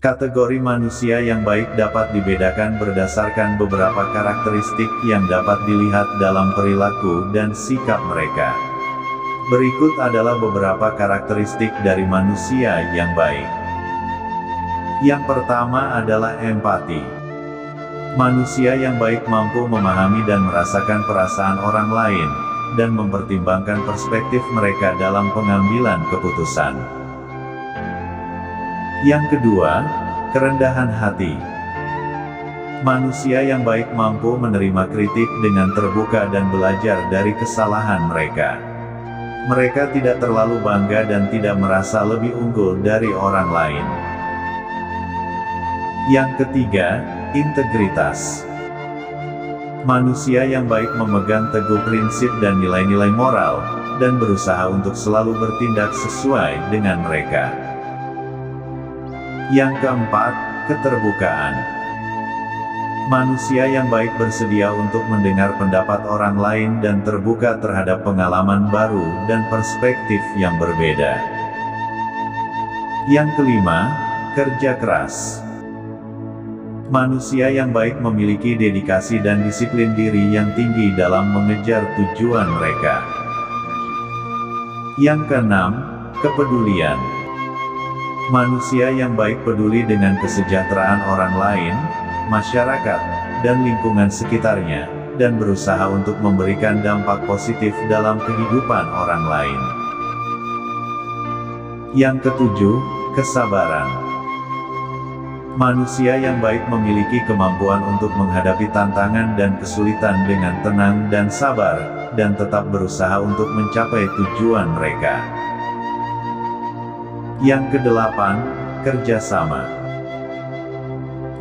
Kategori manusia yang baik dapat dibedakan berdasarkan beberapa karakteristik yang dapat dilihat dalam perilaku dan sikap mereka. Berikut adalah beberapa karakteristik dari manusia yang baik. Yang pertama adalah empati. Manusia yang baik mampu memahami dan merasakan perasaan orang lain, dan mempertimbangkan perspektif mereka dalam pengambilan keputusan. Yang kedua, kerendahan hati. Manusia yang baik mampu menerima kritik dengan terbuka dan belajar dari kesalahan mereka. Mereka tidak terlalu bangga dan tidak merasa lebih unggul dari orang lain. Yang ketiga, integritas. Manusia yang baik memegang teguh prinsip dan nilai-nilai moral, dan berusaha untuk selalu bertindak sesuai dengan mereka. Yang keempat, keterbukaan. Manusia yang baik bersedia untuk mendengar pendapat orang lain dan terbuka terhadap pengalaman baru dan perspektif yang berbeda. Yang kelima, kerja keras. Manusia yang baik memiliki dedikasi dan disiplin diri yang tinggi dalam mengejar tujuan mereka. Yang keenam, kepedulian. Manusia yang baik peduli dengan kesejahteraan orang lain, masyarakat, dan lingkungan sekitarnya, dan berusaha untuk memberikan dampak positif dalam kehidupan orang lain. Yang ketujuh, kesabaran. Manusia yang baik memiliki kemampuan untuk menghadapi tantangan dan kesulitan dengan tenang dan sabar, dan tetap berusaha untuk mencapai tujuan mereka. Yang kedelapan, kerjasama.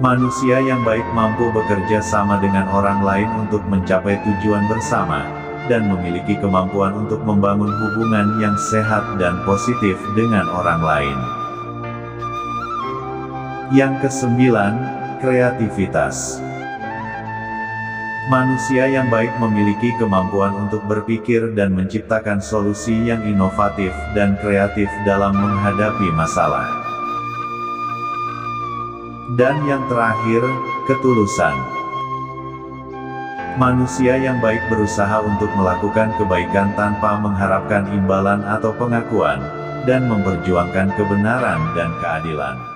Manusia yang baik mampu bekerja sama dengan orang lain untuk mencapai tujuan bersama, dan memiliki kemampuan untuk membangun hubungan yang sehat dan positif dengan orang lain. Yang kesembilan, kreativitas. Manusia yang baik memiliki kemampuan untuk berpikir dan menciptakan solusi yang inovatif dan kreatif dalam menghadapi masalah. Dan yang terakhir, ketulusan. Manusia yang baik berusaha untuk melakukan kebaikan tanpa mengharapkan imbalan atau pengakuan, dan memperjuangkan kebenaran dan keadilan.